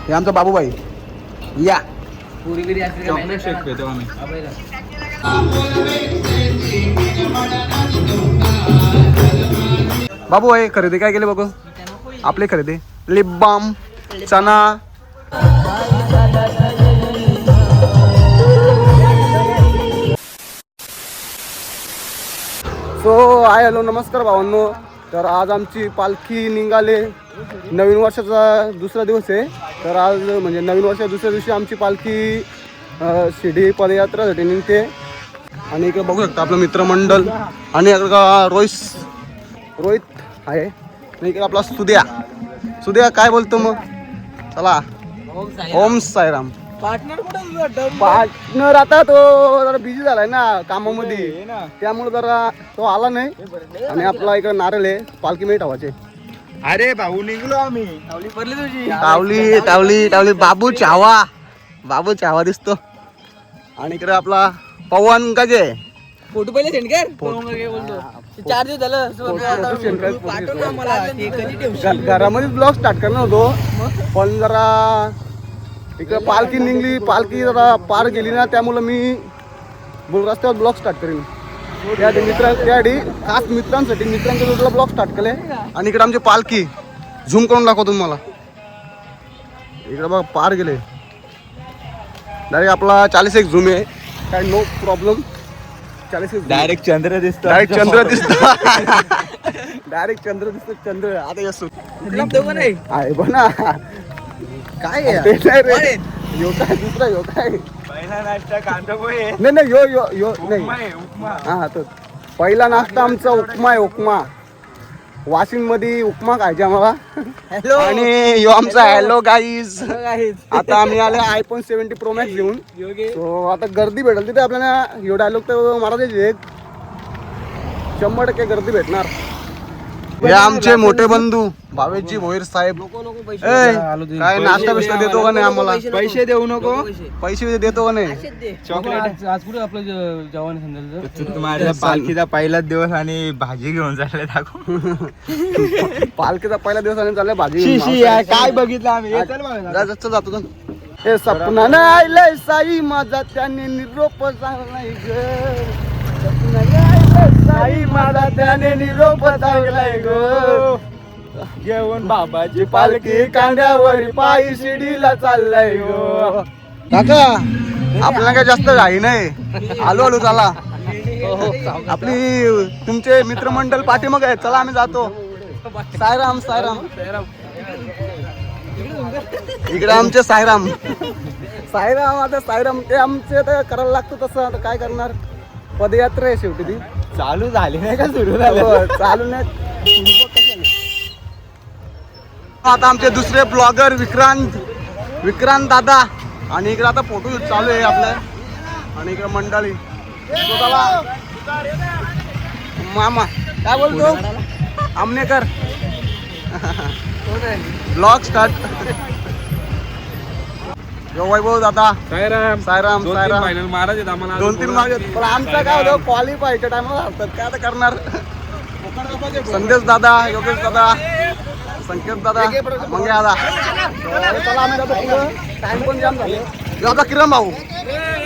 हे आमचा बाबूबाई या चॉकलेट शेक पितो आम्ही. बाबू आहे खरेदी काय केली बघू आपली खरेदी लिप बाम चना हॅलो नमस्कार भावांनो. तर आज आमची पालखी निघाले. नवीन वर्षाचा दुसरा दिवस आहे. तर आज म्हणजे नवीन वर्षाच्या दुसऱ्या दिवशी आमची पालखी शिर्डी पदयात्रासाठी निघते. आणि इकडे बघू शकता आपलं मित्रमंडळ आणि रोहित आहे. आणि इकडे आपला सुद्या काय बोलतो मग चला. ओम साईराम. पार्टनर आता तो जरा बिझी झालाय ना कामामध्ये त्यामुळे जरा तो आला नाही. आणि आपला इकडे नारळ आहे पालखी मध्ये ठेवायचे. अरे भाऊ निघलो आम्ही. टावली बाबू चावा दिसतो. आणि इकडे आपला पवन गजे फोटो पहिले सेंड कर. 4 दिवस झालं घरामध्ये ब्लॉग स्टार्ट करणार होतो पण जरा इकडे पालखी निघली. पालखी जरा पार गेली ना त्यामुळं मी रस्त्यावर ब्लॉग स्टार्ट करेन. त्यासाठी खास मित्रांच्या जोडीला ब्लॉग स्टार्ट केले. आणि इकडे आमची पालखी झूम करून दाखवतो तुम्हाला. इकडे बघा पार गेले डायरेक्ट आपला 40 झूम आहे काय नो प्रॉब्लेम. 40 डायरेक्ट चंद्र दिसतो. डायरेक्ट चंद्र दिसतो. चंद्र आता येतो नाही आहे बना काय रे यो काय दुसरा यो काय पहिला नाश्ता कांदा पोहे. नाही यो नाही हा तो पहिला नाश्ता आमचा उपमा वाशिम मध्ये उपमा खायचा आम्हाला. हॅलो आणि यो आमचा हॅलो गाईज. आता आम्ही आले iPhone 70 Pro Max घेऊन. सो आता गर्दी भेटेल तिथे आपल्याला. यो डायलॉग तर मारायचे 100% गर्दी भेटणार. हे आमचे मोठे बंधू भावेशजी भोईर साहेब. काय नाश्ता बिस्टा देतो का नाही आम्हाला. पैसे देऊ नको. पैसे देतो का नाही. चॉकलेट आज कुठे आपलं जेवण संध्याचं माझ्या पालखीचा पहिलाच दिवस आणि भाजी घेऊन चालले दाखव. पालखीचा पहिला दिवस आणि चालले भाजी. काय बघितलं आम्ही. जातो हे सपना नाही साई माझा त्याने निरोप चांगलाय ग. साई माझा त्याने निरोप चांगलाय ग. जेवण बाबाची पालखी कांद्यावर पायी शिडीला चाललाय गो. काका आपल्याला काय जास्त घाई नाही. आलो चला. आपली तुमचे मित्रमंडळ पाठीमाग आहे. चला आम्ही जातो. साईराम इकडे आमचे साईराम आता साईराम ते आमचे तर करायला लागतो तसं. आता काय करणार पदयात्रा आहे शेवटी ती. चालू झाली नाही का सुरू झालं. चालू नाही. आता आमचे दुसरे ब्लॉगर विक्रांत दादा. आणि इकडे आता फोटो चालू आहे आपल्या. आणि इकडे मंडळी मामा काय बोलतो आमनेकर ब्लॉग स्टार्ट. वैभव दादा साईराम फायनल महाराज आहेत आम्हाला. 2-3 मागे. पण आमचा काय होतं क्वालिफायच्या टायमाला हरतात काय आता करणार. संदेश दादा योगेश दादा संकेत दादा मंगे दादा. चला आम्ही जातो पुढं. टाइम पण जाम झाले. आता किरण भाऊ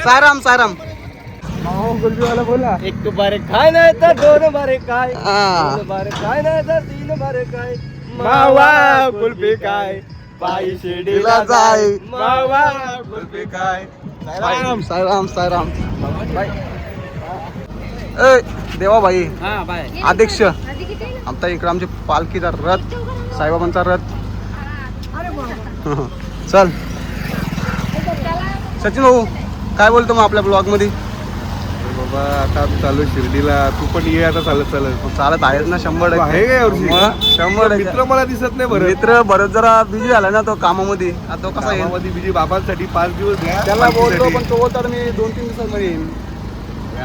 साईराम गुलबीवाला बोला. 1 बारे काय नाही तर 2 बारे काय. 2 बारे काय नाही तर 3 बारे काय. मावा कुल्फी काय पायी शिर्डीला जाय. मावा कुल्फी काय. साईराम ए देवा भाई अध्यक्ष. आता इकडे आमची पालखीचा रथ साईबाबांचा रथ. चल सचिन भाऊ काय बोलतो मग आपल्या ब्लॉग मध्ये. बाबा आता चालू शिर्डीला. तू पण ये आता चालत आहेत ना 100%. आहे का यावर्षी? 100%. मित्र मला दिसत नाही बरं. मित्र बरंच जरा बिझी झाला ना तो कामामध्ये. आता तो कसा येईल मध्ये बिजी बाबांसाठी 5 दिवस घ्या. त्याला बोलतो पण तो तर मी 2-3 दिवसांमध्ये येईन.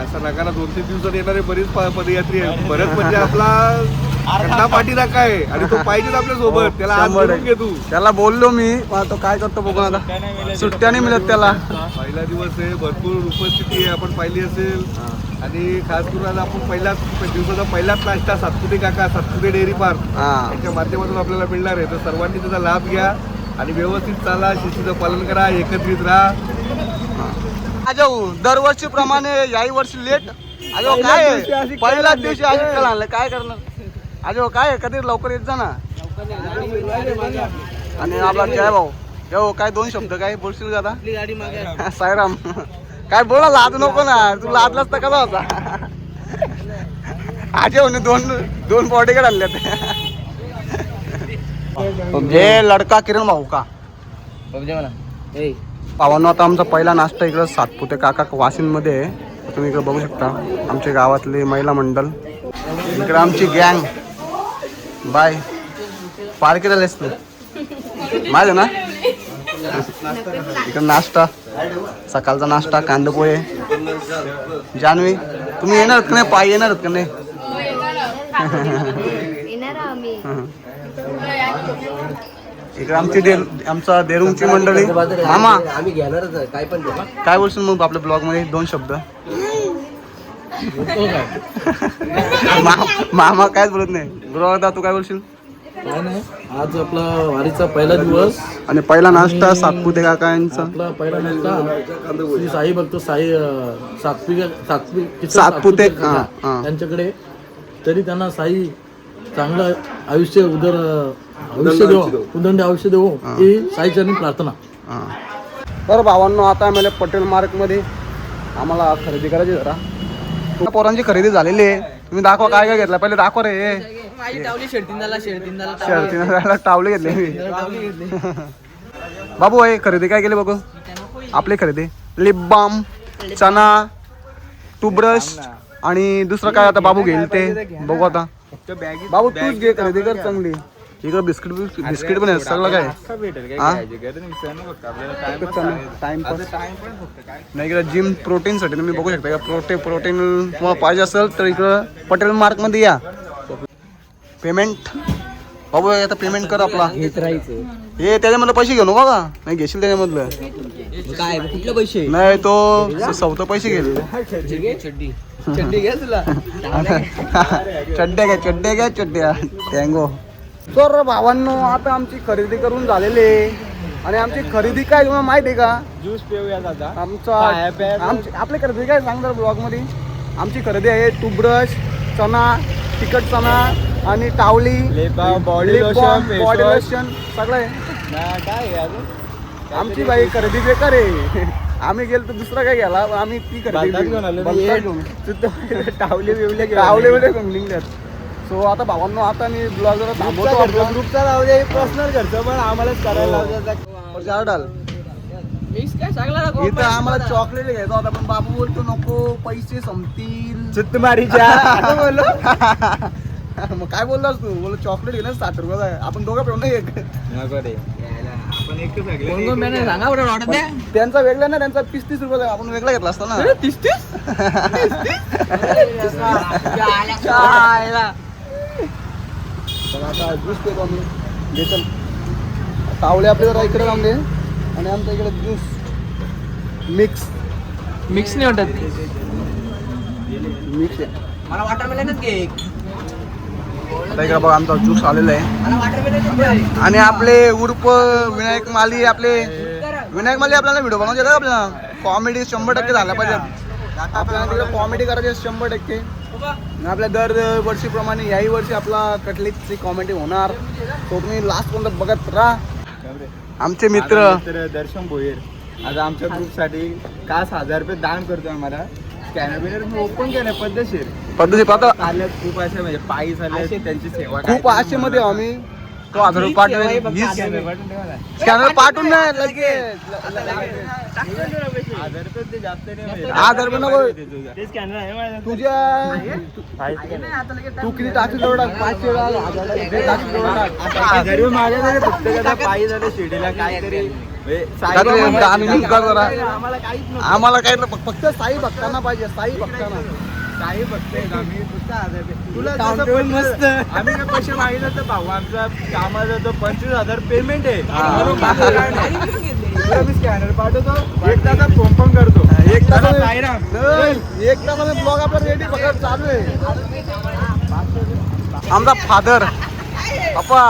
असं नका ना. 2-3 दिवसात येणारे बरीच पदयात्री आहे. बरंच म्हणजे आपला पाठी नाका आहे. आणि तो पाहिजेच आपल्या सोबत. त्याला आज बोलून घे तू. त्याला बोललो मी पण तो काय करतो बघू आता. सुट्ट्या नाही मिळत त्याला. पहिला दिवस आहे. भरपूर उपस्थिती आहे आपण पाहिली असेल. आणि खास करून आज आपण पहिल्याच दिवसाचा पहिलाच नाश्ता सातपुते काका सातपुते डेअरी पार्क यांच्या माध्यमातून आपल्याला मिळणार आहे. तर सर्वांनी त्याचा लाभ घ्या. आणि व्यवस्थित चाला, शिस्तीचं पालन करा, एकत्रित राहा. अजो दरवर्षीप्रमाणे याही वर्षी लेट. अजो काय आहे? पहिल्याच दिवशी अजिंक्य आणलं, काय करणार? अजो काय आहे? कधी लवकर येत जा ना. आणि आपला जय भाऊ, जय काय 2 शब्द काय बोलशील का आता? साईराम काय बोला, लादू नको ना. तू लादलास तर कसा होता? अजय दोन बॉडीगार्ड आणल्यात. हे लडका किरण भाऊ का पावांनो. आता आमचा पहिला नाश्ता इकडं सातपुते काका वाशिंदमध्ये आहे. तुम्ही इकडे बघू शकता आमच्या गावातली महिला मंडळ. इकडे आमची गँग बाय पार केलेलेस तू माझ ना. इकडे नाश्ता, सकाळचा नाश्ता, कांदा पोहे. जान्हवी तुम्ही येणार का नाही? पायी येणार का नाही? इकडे आमचा देरुंगची मंडळी. मामा आम्ही घेणारच आहे, काय पण द्या. काय बोलशील मग आपल्या ब्लॉग मध्ये 2 शब्द? मामा कायच बोलत नाही. ब्लॉग तू काय बोलशील? काय नाही, आज आपला वारीचा पहिला दिवस आणि पहिला नाश्ता सातपुते काका यांचा. आपला पहिला नाश्ता श्री साई भक्त साई सातपुते त्यांच्याकडे. तरी त्यांना साई चांगलं आयुष्य देवो, उदंड आयुष्य देवो ही साईचरणी प्रार्थना. तर भावांनो, आता आम्हाला पटेल मार्क मध्ये आम्हाला खरेदी करायची. जरा पोरांची खरेदी झालेली आहे. तुम्ही दाखवा काय काय घेतलं, पहिले दाखवा रे. शर्टिनाला टावले घेतले मी. बाबू आहे खरेदी काय केली बघू. आपली खरेदी लिप बाम, चना, टूथब्रश आणि दुसरं काय आता बाबू घेईल ते बघू. आता बाबू तूच घे खरेदी कर चांगली. इकडे बिस्किट पण आहे सगळं काय. नाही इकडे जिम प्रोटीन साठी तुम्ही बघू शकता. प्रोटीन तुम्हाला पाहिजे असेल तर इकडं पटेल मार्क मध्ये या. पेमेंट बाबू आता पेमेंट कर आपला. हे त्याच्यामधलं पैसे घेऊ नका का? नाही घेशील त्याच्यामधलं काय कुठले पैसे? नाही तो सवतं पैसे घेईल. चड्डी घ्या तुला. चड्ड्या घ्या टँगो. तर भावांनो, आता आमची खरेदी करून झालेली आहे. आणि आमची खरेदी काय तुम्हाला माहिती आहे का? ज्यूस पिऊया दादा. आपली खरेदी काय सांग जरा ब्लॉग मध्ये. आमची खरेदी आहे टूथब्रश, चना, तिखट चना आणि टावली, बॉडी लोशन सगळं आहे. काय अजून आमची बाई खरेदी बेकार आहे. आम्ही गेलो तर दुसरा काय घ्यायला, आम्ही ती खरेदी टावले बिवले घेऊन निघल्यात. सो आता भावांनो, आता मी ब्लॉग जरा थांबवतो. ग्रुपचा लावू दे, पर्सनल घरचं पण आम्हालाच करायला जारडाल इथं आम्हाला चॉकलेट घ्यायचं होता पण बाबू बोलतो नको पैसे संपतील. चित्तमारीच्या बोललो. मग काय बोललास तू? बोल चॉकलेट घेणार 60 रुपये आहे. आपण दोघं पिऊन नाही. त्यांचा वेगळा ना, त्यांचा 30 रुपये. आपण वेगळा घेतला असता ना. 30 आता ज्यूस पेतो आम्ही. घे चल. तावले आपले जरा इकडे लावून दे. आणि आमच्या इकडे ज्यूस मिक्स नाही वाटत. मिक्स आहे. मला वाटरमेलन केक. आता इकडे बघा आमचा ज्यूस आलेला आहे. आणि आपले उर्फ विनायक माली आपल्याला व्हिडिओ बनवून देतात. आपल्याला कॉमेडी 100% झाल्या पाहिजे. आपल्याला तिकडे कॉमेडी करायची 100%. आपल्या दरवर्षीप्रमाणे याही वर्षी आपला कटलीची कॉमेडी होणार. तो तुम्ही लास्ट पर्यंत बघत राहा. आमचे मित्र दर्शन भोयर आज आमच्या ग्रुप साठी खास 1000 रुपये दान करतो. आम्हाला स्कॅनर बिनर मी ओपन केलं पद्धतशीर आता आल्या खूप असे म्हणजे पायी झाले त्यांची सेवा खूप आशेमध्ये आम्ही तो 1000 रुपये पाठवून स्कॅनर पाठवून नाही लगेच. 1000 रुपये ते जास्त नाही. 1000 रुपये नको ते स्कॅनर आहे माझ्या. तुझ्या तू किती टाकली तेवढा 500 वेळा 1000 टाकली तेवढा. 1000 रुपये माझ्याकडे फक्त त्याला पायी झाले शिर्डीला काहीतरी आम्हाला काही फक्त साई भक्तांना पाहिजे. साई भक्तांना काही फक्त आम्ही फक्त 1000 रुपये तुला मस्त. आम्ही काय पैसे मागितले तर भाऊ आमचा कामाचा तो 25,000 पेमेंट आहे. मी स्कॅनर पाठवतो. 1 तासात फोन पण करतो. 1 तासाने ब्लॉग आपला रेडी फक्त चालू आहे. आमचा फादर पप्पा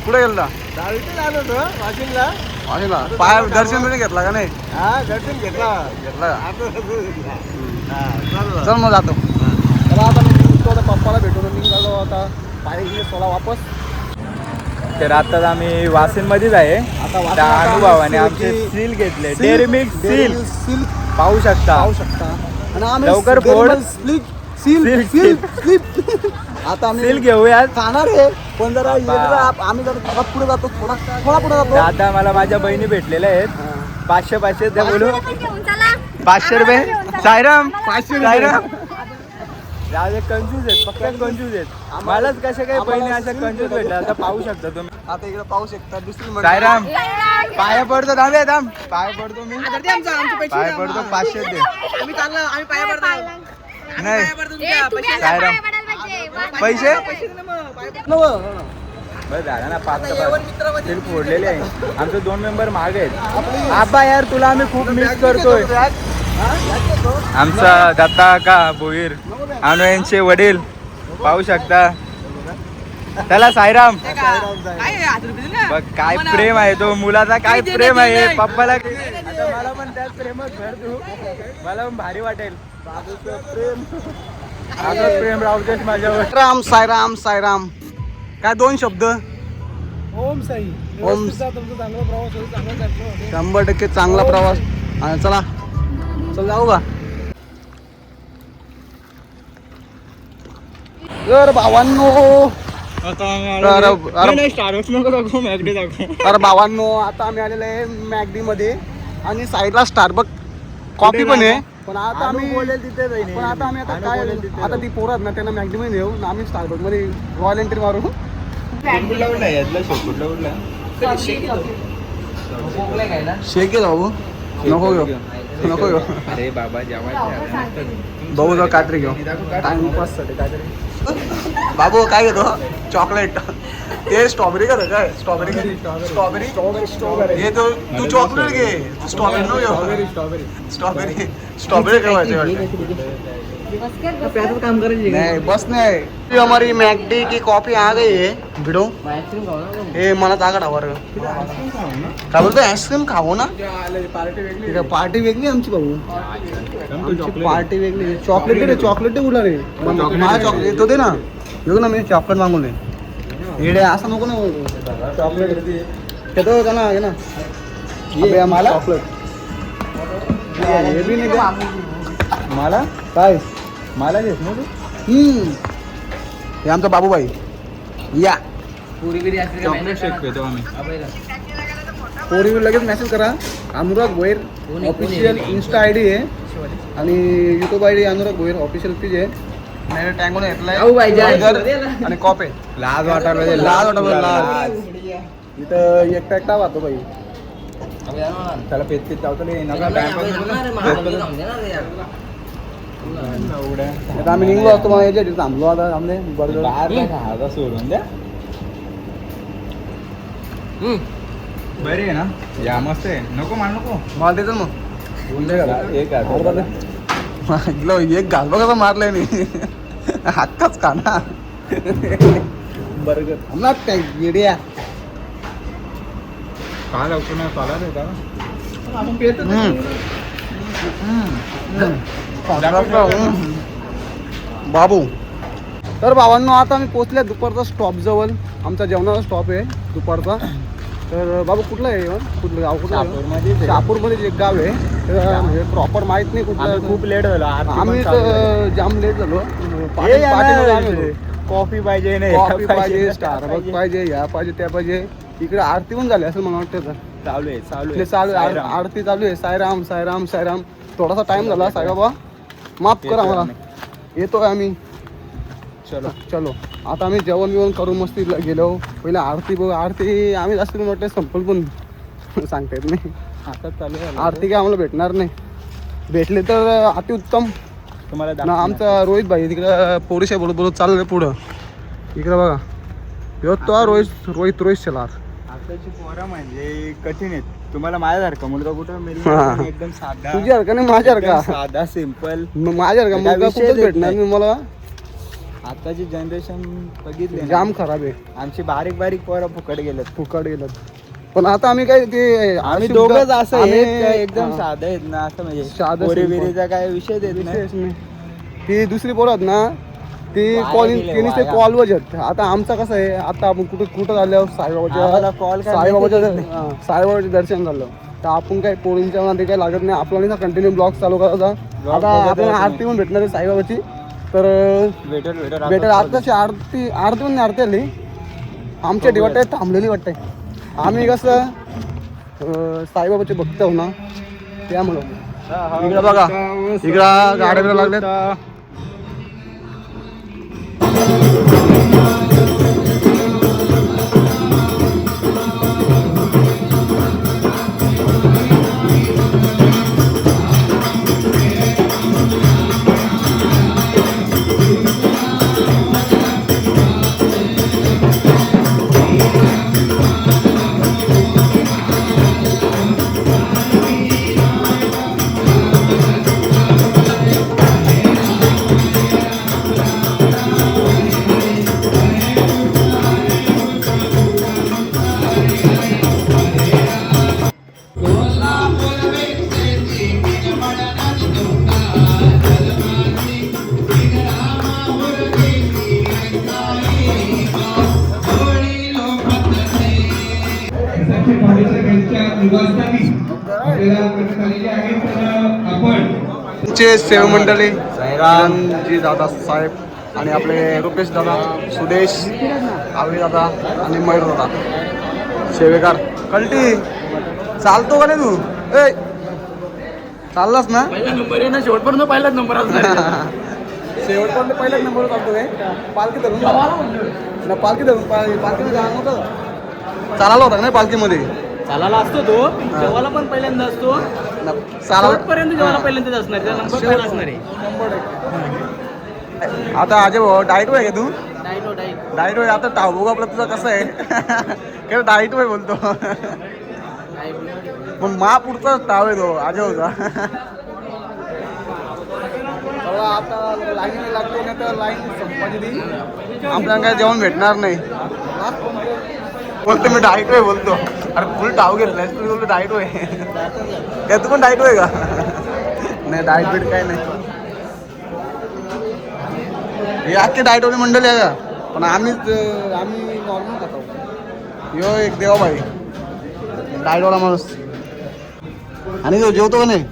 कुठे गेलता डावीतच आलो होतो वाशिमला. वाशिमला पाय दर्शन बिर्शन घेतला का नाही हा दर्शन घेतला. घेतला का आता चल मग जातो तर आता मी निघतो आता पप्पाला भेटून निघालो आता पाय गेले सोडा वापस तर आता आम्ही वासिनमध्येच आहे. आता त्या अनुभवाने आमचे सील घेतले डेअरी मिल्क सील पाहू शकता. आणि आम्ही लवकर फोड. सील आता आम्ही सील घेऊयात. खाणार आहे पण जरा आम्ही जरा पुढे जातो थोडा पुढे जातो आता मला माझ्या बहिणी भेटलेल्या आहेत. 500 द्या बोलू. 500 रुपये सायराम 500 सायराम कंजूस आहेत पक्का कंजूस आहेत. मलाच कशा काही बहिणी अशा कंजूस भेटल्या आता पाहू शकता तुम्ही. आता इकडे पाहू शकता दुसरी सायराम पाया पडतो थांबे थांब पाया पडतो मी पाया पडतो 500 दे नाही सायराम पैसे बरं झालं ना 5 सील फोडलेले आहे. आमचे 2 मेंबर मागे आहेत. आबा यार तुला आम्ही खूप मिस करतोय. आमचा दत्ता का भोईर अनुयांचे वडील पाहू शकता. त्याला सायराम बघ काय प्रेम आहे तो मुलाचा काय प्रेम आहे पप्पाला. आता मला पण त्याच प्रेमात भर तू मला पण भारी वाटेल. प्रेम राहू देस माझ्यावर. राम सायराम सायराम काय 2 शब्द ओम साई. ओम. तुमचा चांगला प्रवास होईल, चांगला दर्शन होईल. 100% चांगला प्रवास. आणि चला चल जाऊ का तर भावांनो तर भावांनो आता आम्ही आलेलो आहे मॅगडी मध्ये आणि साईडला स्टारबक कॉफी पण आहे. पण आता आम्ही पण आता आम्ही आता काय आता ती पोरं आहेत ना त्यांना मॅगडी मध्ये येऊ आम्ही स्टारबक मध्ये रॉयल एंट्री मारू. शेक घे बाबू नको घेऊ नको घेऊ अरे बाबा जेव्हा भाऊ जा कात्री घेऊ बाबू काय घेतो चॉकलेट ते स्ट्रॉबेरी का काय स्ट्रॉबेरी स्ट्रॉबेरी हे तो तू चॉकलेट घे स्ट्रॉबेरी नो घेऊ स्ट्रॉबेरी स्ट्रॉबेरी खावायचे नहीं बस नहीं हमारी मैकडी की कॉफी आ गई है भिड़ो ये मला जागा डावर काय बोलतो आईस्क्रीम खावो ना पार्टी वेगळी आमची भाऊ आमची पार्टी वेगळी चॉकलेट उडला रे मला चॉकलेट तो दे ना येऊ ना मी चॉकलेट मागून दे येडे असं नको ना चॉकलेट घेतो का ना ये ना अबे मला चॉकलेट हे भी नाही का मला काय मला घेत ना तू हे आमचा बाबूबाई या चॉकलेट शेक पितो आम्ही. पोरीवर लगेच मेसेज करा Anurag Bhoir official Insta I D आहे आणि YouTube I D Anurag Bhoir official page आहे. मी टँगो घेतलाय आणि कॉप आहे. लाज वाटायला लाज इथं एकटा वाहतो बाई त्याला पेत चावतो आता आम्ही निघलो असतो मग याच्या थांबलो आता आमने बर्गर सोडून द्या. बरी आहे ना या मस्त आहे नको मान नको मला देतो मग एक एक घाल बघा मारलाय मी हक्काच का ना बर्गर आम्हाला काय येड्या काल आपण चालत होता बाबू तर भावांनो आता आम्ही पोचल्या दुपारचा स्टॉप जवळ आमचा जेवणाचा स्टॉप आहे दुपारचा. तर बाबू कुठलं आहे कुठलं गाव कुठलं शहापूरमध्ये एक गाव आहे म्हणजे प्रॉपर माहित नाही कुठलं. खूप लेट झाला आम्ही जाम लेट झालो कॉफी पाहिजे नाही कॉफी पाहिजे स्टारबक पाहिजे ह्या पाहिजे त्या पाहिजे. इकडे आरती पण झाली असेल मला वाटतं तर चालू आहे आरती चालू आहे. साईराम साईराम साईराम थोडासा टाइम झाला साईबाबा माफ करा मला येतो आम्ही चलो आता आम्ही जेवण बिवण करू मस्ती गेलो. पहिले आरती बघ आरती आम्ही जास्त वाटतं संपल पण सांगता येत नाही आता चालू आहे आरती काय आम्हाला भेटणार नाही. भेटले तर अतिउत्तम. तुम्हाला ना आमचा रोहित भाई तिकडं पोरीशा बोलत चाललं पुढं इकडं बघा ह्यो तो रोहित शेलार. आताची पोरं म्हणजे कठीण आहेत. तुम्हाला माझ्यासारखा मुलगा कुठं एकदम साधा तुझ्यासारखा नाही माझ्यासारखा साधा सिंपल माझ्यासारखा मुलगा कुठंच भेटणार नाही मला. आताची जनरेशन बघितली ना, जाम खराब आहे. आमची बारीक बारीक पोरं फुकट गेलेत. फुकट गेलं. पण आता आम्ही काय ते आम्ही दोघंच असं आम्ही- आहेत का एकदम हा. साधं आहेत ना, असं म्हणजे साधं पोरी simple. बिरीचा काय विषय देत नाही. विशेष नाही. ती दुसरी पोरं आहेत ना ती वाया कॉल गेले, त्यांनी ते वाया. कॉलवर आहेत. आता आमचं कसं आहे, आता आपण कुठं कुठं झाल्यावर आम्हाला call करण्याची साईबाबाच्या गरज नाही. साईबाबाचे दर्शन झालं तर आपण काय पोरींच्या मध्ये काही लागत नाही. आपल्याला कंटिन्यू ब्लॉग चालू करायचा. Vlog आता बघत आपल्याला राहायचं. आरती पण भेटणार आहे साईबाबाची. तर बेटर आताची आरती पण आरती आली आमच्या डिवाटे थांबलेली वाटते. आम्ही कसं साईबाबाचे भक्त हो ना, त्यामुळं इकडं बघा, इकडं गाड्या बिड्या लागल्यात. आमचे सेवा मंडळी जी दादा साहेब आणि आपले रुपेश दादा, सुदेश, आवळी दादा आणि मयूर दादा सेवेकार. कल्टी चालतो का नाही तू? ए चाललास ना? पहिला नंबर आहे ना, शेवटपर्यंत पहिलाच नंबर असणार. शेवटपर्यंत पहिलाच नंबर चालतो काय? पालखी धरून ना, पालखी धरून पालखी जाणार नव्हतं. चालायला होता नाही पालखीमध्ये? चालायला असतो तो, जेवायला पण पहिल्यांदा असतो, शेवटपर्यंत जेवायला पहिल्यांदाच असणार, त्याचा नंबर पहिला असणार आहे. आता अजय भाऊ डाईट आहे का तू? डायट डाईट होय. आता टाव बघू आपलं तुझं कसं आहे. काय डाईट होय बोलतो. पण मा पुढचा टाव आहे तो अजय होता. आता लाईन लागतो नाही तर लाईन संपाची आपल्याला काय जेवण भेटणार नाही. बोलतो मी डाईट होय बोलतो. अरे फुल टाव घेतलाय तू, बोलतो डाईट होय. या तू पण डाईट होय का? नाही डाईट बीट काय नाही. हे अख्खे डाईट वाली मंडळी आहे का? पण आम्ही नॉर्मल खातो. यो एक देवाबाई डाईटवाला माणूस. आणि तो जेवतो का नाही?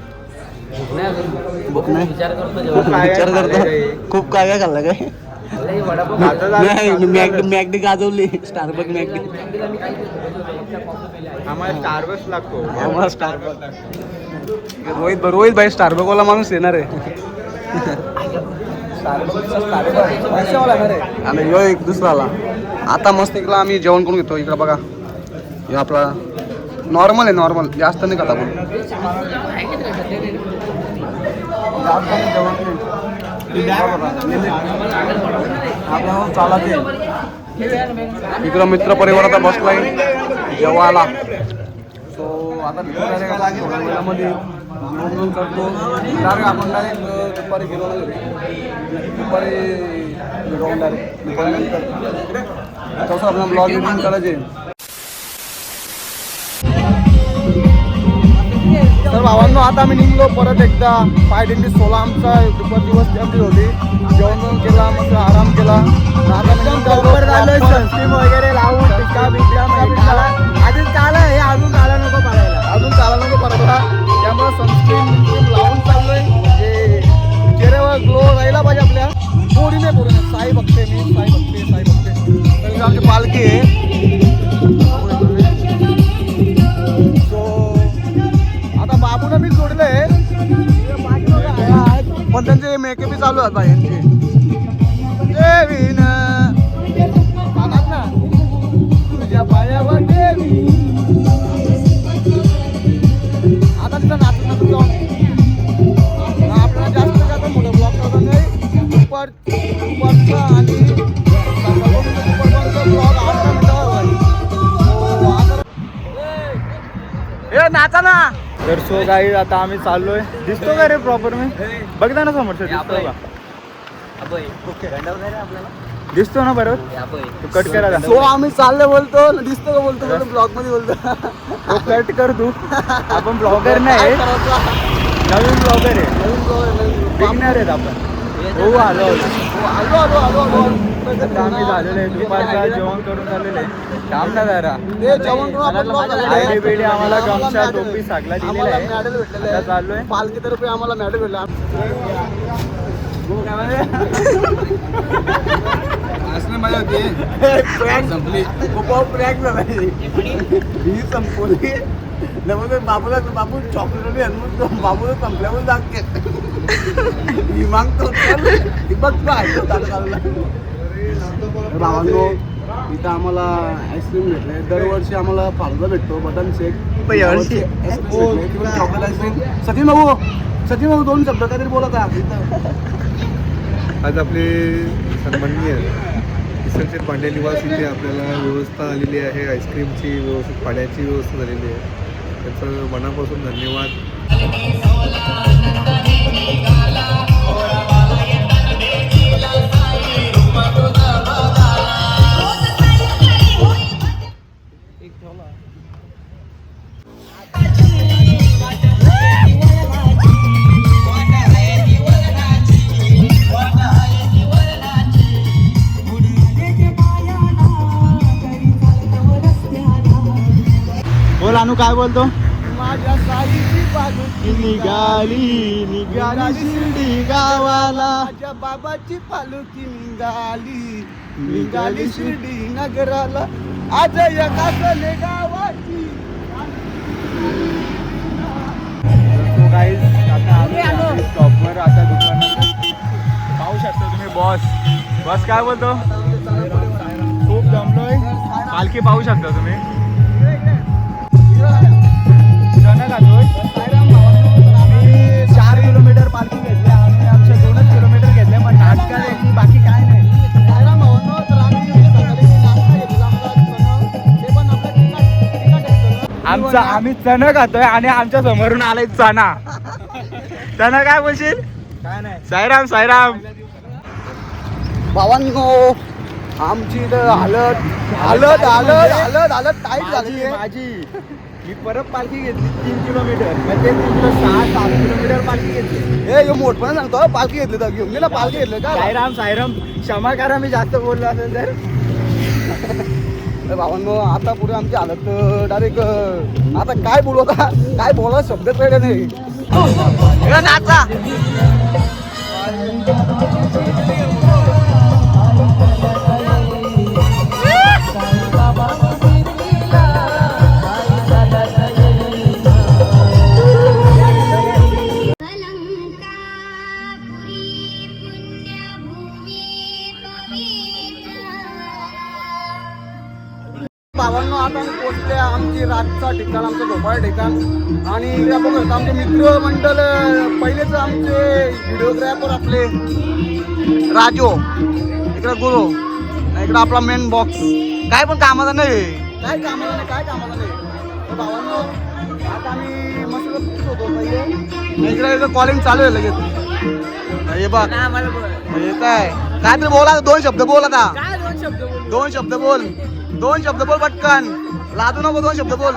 भूक नाही. विचार करतो खूप काय काय खाल्लं काय? मॅगडी गाजवली. स्टारबक मॅगडी. आम्हाला स्टारबक्स लागतो. आम्हाला स्टारबक. रोहित भाई स्टारबक वाला माणूस येणार आहे. आणि यो एक दुसराला. आता मस्त इकडं आम्ही जेवण करून घेतो. इकडं बघा, हे आपला नॉर्मल आहे, नॉर्मल जास्त नाही खाता आपण. इकडं मित्र परिवार आता बसलाय जेवायला. सो आता मध्ये जेवण करतो. आपण डायरेक्ट दुपारी गेलो ना घरी. दुपारी जाऊन डायरेक्ट दुपारी नंतर तसं आपल्याला ब्लॉग एडिटिंग करायचे. तर भावांनो आता आम्ही निघलो परत एकदा. 5:16 आमचा दुपार दिवस आमची होती. जेवण केला, मस्त आराम केला. सनस्क्रीन वगैरे लावून टिका बिका आधीच चाला हे अजून चाला नको पडायला. अजून चाला नको परत. त्यामुळे सनस्क्रीन लावून चाललोय. म्हणजे चेहऱ्यावर ग्लो राहिला पाहिजे आपल्या. पोरी नाही साई बघते मी, साई बघते. तर आमची पालखी आहे. सो आता बाबूला मी जोडलंय. पण त्यांचे मेकअप चालू आहेत बाई यांचे. देवीन सांगत ना तुझ्या पायावर देवी. आता तिथं नाचून जाऊन आपल्याला जास्त काय तर मोठं ब्लॉग करता नाही. दुपारचा आणि दुपारचा ब्लॉग 8 मिनिटावर. हे नाचा ना. तर सो गाईज आता आम्ही चाललोय. दिसतो का रे प्रॉपर मी? बघता ना समोर दिसतो का? दिसतो ना बरोबर तू कट करा सो आम्ही चालले बोलतो दिसतो का बोलतो ब्लॉग मध्ये बोलतो कट कर तू आपण ब्लॉगर नाही नवीन ब्लॉगर आहे बिगनर आहेत आपण हो आलो आता आम्ही झालेलो आहे दुपारचा जेवण करून झालेलं आहे थांब ना जरा ते जेवण करून आपण vlog झालेलं आहे. आयडी बिडी आम्हाला गमछा टोपी सगळा दिलेला आम्हाला आहे मेडल भेटलेलं आता आहे चाललोय पालखीतर्फे आम्हाला मेडल भेटला असणे मजा होती संपली ही संपवली बाबूला बाबू चॉकलेट बाबूला संपल्यावर दाखते ही मागतो बघ भावांनो इथं आम्हाला आईस्क्रीम भेटलंय दरवर्षी आम्हाला फालुदा भेटतो बटन शेक चॉकलेट आईस्क्रीम सचिन भाऊ 2 शब्द काहीतरी बोलत आज आपले सन्माननीय किसन पांडे निवास इथे आपल्याला व्यवस्था आलेली आहे आईस्क्रीमची व्यवस्थित पाण्याची व्यवस्था झालेली आहे त्याचं मनापासून धन्यवाद बोल अनु काय बोलतो माझ्या साईची पालखी निघाली शिर्डी गावाला माझ्या बाबाची पालखी निघाली शिर्डी नगराला आज एका कले गावाची स्टॉपवर आता दुकानात पाहू शकता तुम्ही बॉस काय बोलतो खूप जमलोय पालखी पाहू शकता तुम्ही सण घातोय आम्ही 4 किलोमीटर पालखी घेतली आणि आमच्या 2च किलोमीटर घेतले पण नाटका द्यायची बाकी काय नाही सायराम भावांनो तर आम्ही सकाळी नाश्ता घेतलेला ते पण आपल्या तिखट घेतलं आमचा आम्ही चणा खातोय आणि आमच्या समोरून आलाय चणा चणा काय बोलशील काय नाही साईराम भावांनो आमची इथं हालत टाईट झाली आहे माझी मी परत पालखी घेतली 3 किलोमीटर म्हणजे 6-7 किलोमीटर पालखी घेतली हे मोठपणा सांगतो पालखी घेतली तर घेऊन गेला पालखी घेतली का साईराम क्षमा करा मी जास्त बोललो असेल तर भावांनो आता पुढे आमची हालत डायरेक्ट आता काय बोलू आता काय बोला शब्द कळले नाही नाचा भावांनो आता आम्ही पोहोचले आमची रातचा ठिकाण आमचं झोपाळ ठिकाण आणि इकडे बघू आमचे मित्र मंडळ पहिलेच आमचे व्हिडिओग्राफर आपले राजो इकडे गुरु इकडे आपला मेन बॉक्स काय पण कामाचा नाही काय कामाचा नाही तर भावांनो आता आम्ही मस्त खुश होतो पहिले इकडे कॉलिंग चालू आहे लगेच हे बघ हे काय तरी बोला 2 शब्द बोल आता 2 शब्द बोल पटकन लादू नको 2 शब्द बोल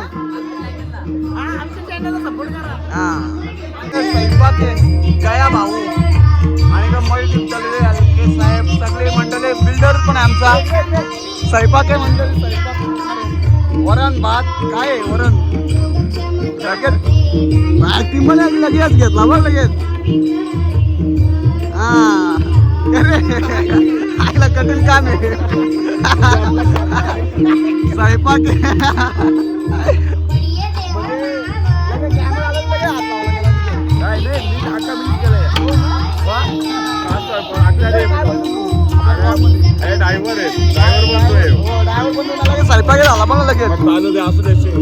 हा स्वयंपाक गया भाऊ आणि साहेब सगळे मंडळी बिल्डर पण आहे आमचा स्वयंपाक आहे मंडळी स्वयंपाक वरण भात काय आहे वरण टीम मध्ये लगेच घेतला बघ लगेच हा आईला कठीण काम आहे स्वयंपाक स्वयंपाक झाला पण लगेच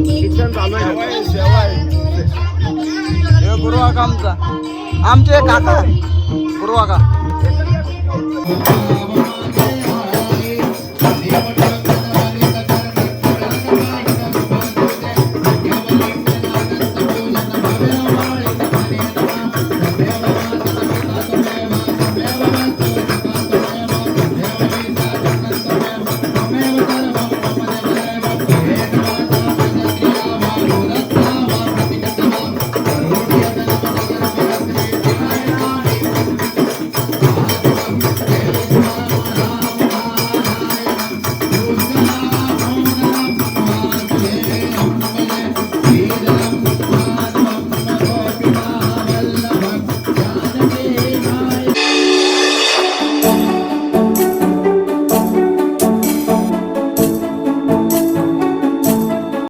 शिक्षण चालू आहे गुरुवाका आमचे काका गुरुवाका आहे